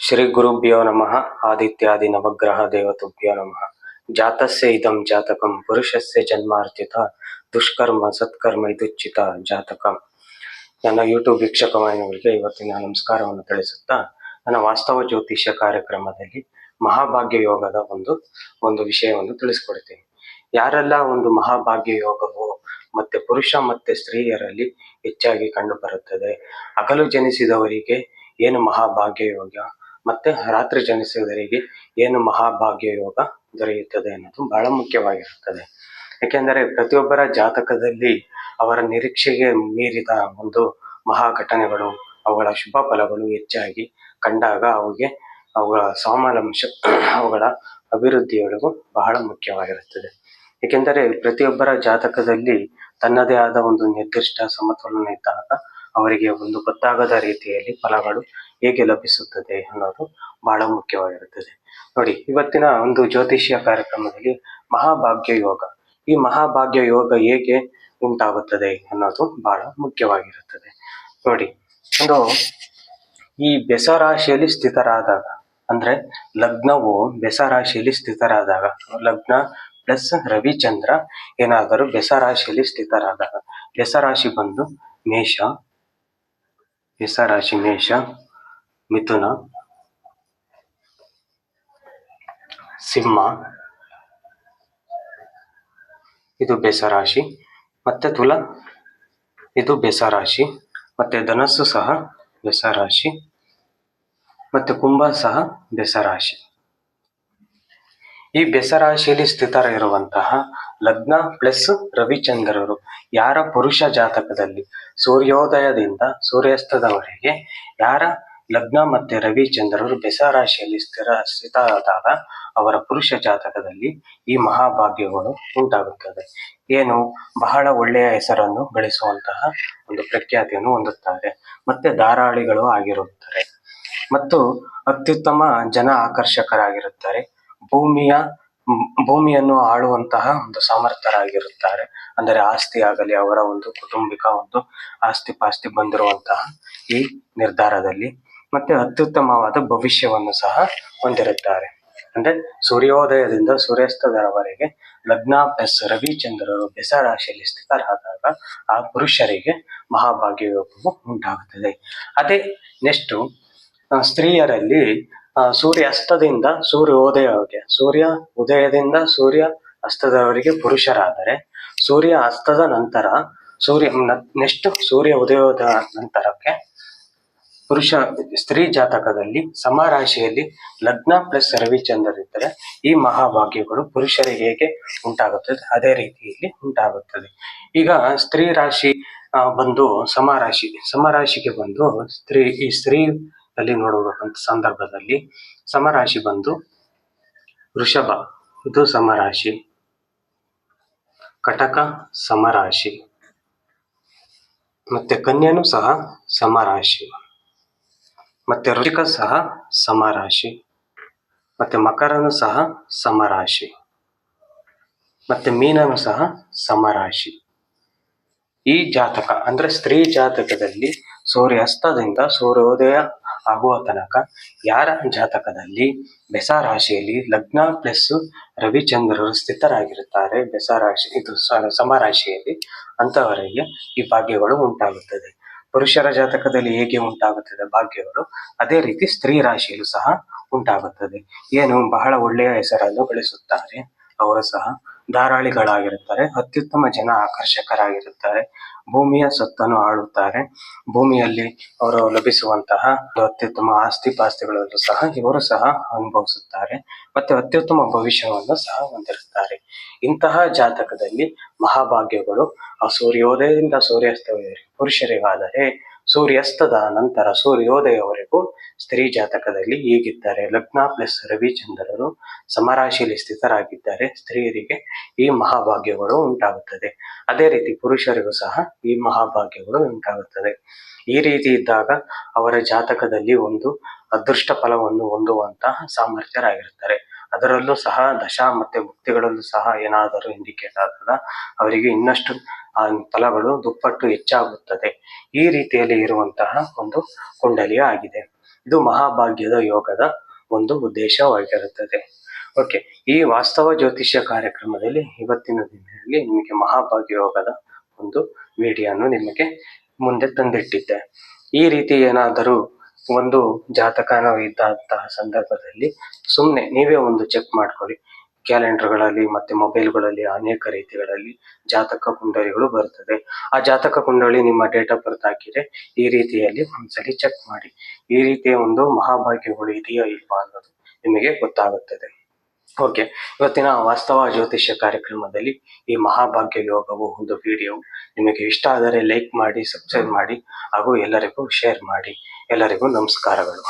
ಶ್ರೀ ಗುರುಭ್ಯೋ ನಮಃ. ಆದಿತ್ಯಾದಿ ನವಗ್ರಹ ದೇವತುಭ್ಯೋ ನಮಃ. ಜಾತಸ್ಯ ಇದಂ ಜಾತಕಂ ಪುರುಷಸ್ಯ ಜನ್ಮಾರ್ಜಿತ ದುಷ್ಕರ್ಮ ಸತ್ಕರ್ಮ ಇದುಚಿತ ಜಾತಕಂ. ನನ್ನ ಯೂಟ್ಯೂಬ್ ವೀಕ್ಷಕ ವಾಹಿನಿಗಳಿಗೆ ಇವತ್ತಿನ ನಮಸ್ಕಾರವನ್ನು ತಿಳಿಸುತ್ತಾ, ನನ್ನ ವಾಸ್ತವ ಜ್ಯೋತಿಷ್ಯ ಕಾರ್ಯಕ್ರಮದಲ್ಲಿ ಮಹಾಭಾಗ್ಯ ಯೋಗದ ಒಂದು ವಿಷಯವನ್ನು ತಿಳಿಸ್ಕೊಡ್ತೀನಿ. ಯಾರೆಲ್ಲ ಒಂದು ಮಹಾಭಾಗ್ಯ ಯೋಗವು ಮತ್ತೆ ಪುರುಷ ಮತ್ತೆ ಸ್ತ್ರೀಯರಲ್ಲಿ ಹೆಚ್ಚಾಗಿ ಕಂಡು ಬರುತ್ತದೆ, ಹಗಲು ಜನಿಸಿದವರಿಗೆ ಏನು ಮಹಾಭಾಗ್ಯ ಯೋಗ ಮತ್ತೆ ರಾತ್ರಿ ಜನಿಸಿದವರಿಗೆ ಏನು ಮಹಾಭಾಗ್ಯ ಯೋಗ ದೊರೆಯುತ್ತದೆ ಅನ್ನೋದು ಬಹಳ ಮುಖ್ಯವಾಗಿರುತ್ತದೆ. ಯಾಕೆಂದರೆ ಪ್ರತಿಯೊಬ್ಬರ ಜಾತಕದಲ್ಲಿ ಅವರ ನಿರೀಕ್ಷೆಗೆ ಮೀರಿದ ಒಂದು ಮಹಾ ಘಟನೆಗಳು, ಅವುಗಳ ಶುಭ ಫಲಗಳು ಹೆಚ್ಚಾಗಿ ಕಂಡಾಗ ಅವುಗಳ ಸಮಾನಾಂಶ ಅವುಗಳ ಅಭಿವೃದ್ಧಿಯೊಳಗೂ ಬಹಳ ಮುಖ್ಯವಾಗಿರುತ್ತದೆ. ಏಕೆಂದರೆ ಪ್ರತಿಯೊಬ್ಬರ ಜಾತಕದಲ್ಲಿ ತನ್ನದೇ ಆದ ಒಂದು ನಿರ್ದಿಷ್ಟ ಸಮತೋಲನ ಇದ್ದಾಗ ಅವರಿಗೆ ಒಂದು ಗೊತ್ತಾಗದ ರೀತಿಯಲ್ಲಿ ಫಲಗಳು ಹೇಗೆ ಲಭಿಸುತ್ತದೆ ಅನ್ನೋದು ಬಹಳ ಮುಖ್ಯವಾಗಿರುತ್ತದೆ. ನೋಡಿ, ಇವತ್ತಿನ ಒಂದು ಜ್ಯೋತಿಷ್ಯ ಕಾರ್ಯಕ್ರಮದಲ್ಲಿ ಮಹಾಭಾಗ್ಯ ಯೋಗ, ಈ ಮಹಾಭಾಗ್ಯ ಯೋಗ ಹೇಗೆ ಉಂಟಾಗುತ್ತದೆ ಅನ್ನೋದು ಬಹಳ ಮುಖ್ಯವಾಗಿರುತ್ತದೆ. ನೋಡಿ, ಈ ಬೆಸರಾಶಿಯಲ್ಲಿ ಸ್ಥಿತರಾದಾಗ, ಅಂದ್ರೆ ಲಗ್ನವು ಬೆಸರಾಶಿಯಲ್ಲಿ ಸ್ಥಿತರಾದಾಗ, ಲಗ್ನ ಪ್ಲಸ್ ರವಿಚಂದ್ರ ಏನಾದರೂ ಬೆಸರಾಶಿಯಲ್ಲಿ ಸ್ಥಿತರಾದಾಗ, ಬೆಸರಾಶಿ ಬಂದು ಮೇಷ, ಬೆಸರಾಶಿ ಮೇಷ, ಮಿಥುನ, ಸಿಂಹ, ಇದು ಬೆಸರಾಶಿ, ಮತ್ತೆ ತುಲ, ಇದು ಬೆಸರಾಶಿ, ಮತ್ತೆ ಧನಸ್ಸು ಸಹ ಬೆಸರಾಶಿ, ಮತ್ತೆ ಕುಂಭ ಸಹ ಬೆಸರಾಶಿ. ಈ ಬೆಸರಾಶಿಯಲ್ಲಿ ಸ್ಥಿತರಿರುವಂತಹ ಲಗ್ನ ಪ್ಲಸ್ ರವಿಚಂದ್ರರು ಯಾರ ಪುರುಷ ಜಾತಕದಲ್ಲಿ ಸೂರ್ಯೋದಯದಿಂದ ಸೂರ್ಯಾಸ್ತದವರೆಗೆ ಯಾರ ಲಗ್ನ ಮತ್ತೆ ರವಿಚಂದ್ರರು ಬೆಸರಾಶಿಯಲ್ಲಿ ಸ್ಥಿತರಾದಾಗ ಅವರ ಪುರುಷ ಜಾತಕದಲ್ಲಿ ಈ ಮಹಾಭಾಗ್ಯಗಳು ಉಂಟಾಗುತ್ತದೆ. ಏನು ಬಹಳ ಒಳ್ಳೆಯ ಹೆಸರನ್ನು ಗಳಿಸುವಂತಹ ಒಂದು ಪ್ರಖ್ಯಾತಿಯನ್ನು ಹೊಂದುತ್ತಾರೆ, ಮತ್ತೆ ಧಾರಾಳಿಗಳು ಆಗಿರುತ್ತಾರೆ, ಮತ್ತು ಅತ್ಯುತ್ತಮ ಜನ ಆಕರ್ಷಕರಾಗಿರುತ್ತಾರೆ, ಭೂಮಿಯನ್ನು ಆಳುವಂತಹ ಒಂದು ಸಮರ್ಥರಾಗಿರುತ್ತಾರೆ. ಅಂದರೆ ಆಸ್ತಿ ಆಗಲಿ, ಅವರ ಒಂದು ಕುಟುಂಬಿಕ ಒಂದು ಆಸ್ತಿ ಪಾಸ್ತಿ ಬಂದಿರುವಂತಹ ಈ ನಿರ್ಧಾರದಲ್ಲಿ, ಮತ್ತೆ ಅತ್ಯುತ್ತಮವಾದ ಭವಿಷ್ಯವನ್ನು ಸಹ ಹೊಂದಿರುತ್ತಾರೆ. ಅಂದ್ರೆ ಸೂರ್ಯೋದಯದಿಂದ ಸೂರ್ಯಾಸ್ತದವರೆಗೆ ಲಗ್ನ ಪ್ಲಸ್ ರವಿಚಂದ್ರರು ಬೆಸರಾಶಿಯಲ್ಲಿ ಸ್ಥಿತರಾದಾಗ ಆ ಪುರುಷರಿಗೆ ಮಹಾಭಾಗ್ಯ ಯೋಗವು ಉಂಟಾಗುತ್ತದೆ. ಅದೇ ನೆಕ್ಸ್ಟ್ ಸ್ತ್ರೀಯರಲ್ಲಿ ಸೂರ್ಯ ಅಸ್ತದಿಂದ ಸೂರ್ಯೋದಯಕ್ಕೆ, ಸೂರ್ಯ ಉದಯದಿಂದ ಸೂರ್ಯ ಅಸ್ತದವರೆಗೆ ಪುರುಷರಾದರೆ, ಸೂರ್ಯ ಅಸ್ತದ ನಂತರ ಸೂರ್ಯ ಉದಯದ ನಂತರಕ್ಕೆ ಸ್ತ್ರೀ ಜಾತಕದಲ್ಲಿ ಸಮರಾಶಿಯಲ್ಲಿ ಲಗ್ನ ಪ್ಲಸ್ ರವಿಚಂದ್ರರಿದ್ದರೆ ಈ ಮಹಾಭಾಗ್ಯಗಳು ಪುರುಷರಿಗೆ ಹೇಗೆ ಉಂಟಾಗುತ್ತದೆ ಅದೇ ರೀತಿಯಲ್ಲಿ ಉಂಟಾಗುತ್ತದೆ. ಈಗ ಸ್ತ್ರೀ ರಾಶಿ ಬಂದು ಸಮರಾಶಿಗೆ ಬಂದು ಈ ಸ್ತ್ರೀ ಅಲ್ಲಿ ನೋಡುವಂತ ಸಂದರ್ಭದಲ್ಲಿ ಸಮರಾಶಿ ಬಂದು ವೃಷಭ, ಇದು ಸಮರಾಶಿ, ಕಟಕ ಸಮರಾಶಿ, ಮತ್ತೆ ಕನ್ಯನು ಸಹ ಸಮರಾಶಿ, ಮತ್ತೆ ವೃಶ್ಚಿಕ ಸಹ ಸಮರಾಶಿ, ಮತ್ತೆ ಮಕರನು ಸಹ ಸಮರಾಶಿ, ಮತ್ತೆ ಮೀನನು ಸಹ ಸಮರಾಶಿ. ಈ ಜಾತಕ ಅಂದ್ರೆ ಸ್ತ್ರೀ ಜಾತಕದಲ್ಲಿ ಸೂರ್ಯಾಸ್ತದಿಂದ ಸೂರ್ಯೋದಯ ಆಗುವ ತನಕ ಯಾರ ಜಾತಕದಲ್ಲಿ ಬೆಸರಾಶಿಯಲ್ಲಿ ಲಗ್ನ ಪ್ಲಸ್ ರವಿಚಂದ್ರರು ಸ್ಥಿತರಾಗಿರುತ್ತಾರೆ, ಬೆಸರಾಶಿ ಇದು ಸಮರಾಶಿಯಲ್ಲಿ, ಅಂತವರಿಗೆ ಈ ಭಾಗ್ಯಗಳು ಉಂಟಾಗುತ್ತದೆ. ಪುರುಷರ ಜಾತಕದಲ್ಲಿ ಹೇಗೆ ಉಂಟಾಗುತ್ತದೆ ಭಾಗ್ಯಗಳು, ಅದೇ ರೀತಿ ಸ್ತ್ರೀ ರಾಶಿಯಲ್ಲೂ ಸಹ ಉಂಟಾಗುತ್ತದೆ. ಏನು ಬಹಳ ಒಳ್ಳೆಯ ಹೆಸರನ್ನು ಗಳಿಸುತ್ತಾರೆ, ಅವರು ಸಹ ಧಾರಾಳಿಗಳಾಗಿರುತ್ತಾರೆ, ಅತ್ಯುತ್ತಮ ಜನ ಆಕರ್ಷಕರಾಗಿರುತ್ತಾರೆ, ಭೂಮಿಯ ಸೊತ್ತನ್ನು ಆಳುತ್ತಾರೆ, ಭೂಮಿಯಲ್ಲಿ ಅವರು ಲಭಿಸುವಂತಹ ಅತ್ಯುತ್ತಮ ಆಸ್ತಿ ಪಾಸ್ತಿಗಳಲ್ಲೂ ಸಹ ಇವರು ಸಹ ಅನುಭವಿಸುತ್ತಾರೆ, ಮತ್ತೆ ಅತ್ಯುತ್ತಮ ಭವಿಷ್ಯವನ್ನು ಸಹ ಹೊಂದಿರುತ್ತಾರೆ. ಇಂತಹ ಜಾತಕದಲ್ಲಿ ಮಹಾಭಾಗ್ಯಗಳು ಸೂರ್ಯೋದಯದಿಂದ ಸೂರ್ಯಾಸ್ತವರೆಗೆ ಪುರುಷರಿಗಾದರೆ, ಸೂರ್ಯಾಸ್ತದ ನಂತರ ಸೂರ್ಯೋದಯವರೆಗೂ ಸ್ತ್ರೀ ಜಾತಕದಲ್ಲಿ ಹೀಗಿದ್ದಾರೆ, ಲಗ್ನ ಪ್ಲಸ್ ರವಿಚಂದ್ರರು ಸಮರಾಶಿಯಲ್ಲಿ ಸ್ಥಿತರಾಗಿದ್ದಾರೆ, ಸ್ತ್ರೀಯರಿಗೆ ಈ ಮಹಾಭಾಗ್ಯಗಳು ಉಂಟಾಗುತ್ತದೆ. ಅದೇ ರೀತಿ ಪುರುಷರಿಗೂ ಸಹ ಈ ಮಹಾಭಾಗ್ಯಗಳು ಉಂಟಾಗುತ್ತದೆ. ಈ ರೀತಿ ಇದ್ದಾಗ ಅವರ ಜಾತಕದಲ್ಲಿ ಒಂದು ಅದೃಷ್ಟ ಫಲವನ್ನು ಹೊಂದುವಂತಹ ಸಾಮರ್ಥ್ಯರಾಗಿರುತ್ತಾರೆ. ಅದರಲ್ಲೂ ಸಹ ದಶಾ ಮತ್ತೆ ಮುಕ್ತಿಗಳಲ್ಲೂ ಸಹ ಏನಾದರೂ ಇಂಡಿಕೇಟ್ ಆದಾಗ ಅವರಿಗೆ ಇನ್ನಷ್ಟು ಆ ಫಲಗಳು ದುಪ್ಪಟ್ಟು ಹೆಚ್ಚಾಗುತ್ತದೆ. ಈ ರೀತಿಯಲ್ಲಿ ಇರುವಂತಹ ಒಂದು ಕುಂಡಲಿ ಆಗಿದೆ. ಇದು ಮಹಾಭಾಗ್ಯದ ಯೋಗದ ಒಂದು ಉದ್ದೇಶವಾಗಿರುತ್ತದೆ. ಓಕೆ, ಈ ವಾಸ್ತವ ಜ್ಯೋತಿಷ್ಯ ಕಾರ್ಯಕ್ರಮದಲ್ಲಿ ಇವತ್ತಿನ ದಿನದಲ್ಲಿ ನಿಮಗೆ ಮಹಾಭಾಗ್ಯ ಯೋಗದ ಒಂದು ವಿಡಿಯೋನು ನಿಮಗೆ ಮುಂದೆ ತಂದಿಟ್ಟಿದ್ದೆ. ಈ ರೀತಿ ಏನಾದರೂ ಒಂದು ಜಾತಕನ ಇದ್ದಂತಹ ಸಂದರ್ಭದಲ್ಲಿ ಸುಮ್ಮನೆ ನೀವೇ ಒಂದು ಚೆಕ್ ಮಾಡ್ಕೊಳ್ಳಿ. ಕ್ಯಾಲೆಂಡರ್ಗಳಲ್ಲಿ ಮತ್ತೆ ಮೊಬೈಲ್ಗಳಲ್ಲಿ ಅನೇಕ ರೀತಿಗಳಲ್ಲಿ ಜಾತಕ ಕುಂಡಲಿಗಳು ಬರ್ತದೆ. ಆ ಜಾತಕ ಕುಂಡಲಿ ನಿಮ್ಮ ಡೇಟ್ ಆಫ್ ಬರ್ತ್ ಹಾಕಿದ್ರೆ ಈ ರೀತಿಯಲ್ಲಿ ಒಂದ್ಸಲಿ ಚೆಕ್ ಮಾಡಿ. ಈ ರೀತಿಯ ಒಂದು ಮಹಾಭಾಗ್ಯಗಳು ಇದೆಯಾ ಇಲ್ವಾ ಅನ್ನೋದು ನಿಮಗೆ ಗೊತ್ತಾಗುತ್ತದೆ. ಓಕೆ, ಇವತ್ತಿನ ವಾಸ್ತವ ಜ್ಯೋತಿಷ್ಯ ಕಾರ್ಯಕ್ರಮದಲ್ಲಿ ಈ ಮಹಾಭಾಗ್ಯ ಯೋಗವು ಒಂದು ವಿಡಿಯೋ ನಿಮಗೆ ಇಷ್ಟ ಆದರೆ ಲೈಕ್ ಮಾಡಿ, ಸಬ್ಸ್ಕ್ರೈಬ್ ಮಾಡಿ ಹಾಗೂ ಎಲ್ಲರಿಗೂ ಶೇರ್ ಮಾಡಿ. ಎಲ್ಲರಿಗೂ ನಮಸ್ಕಾರಗಳು.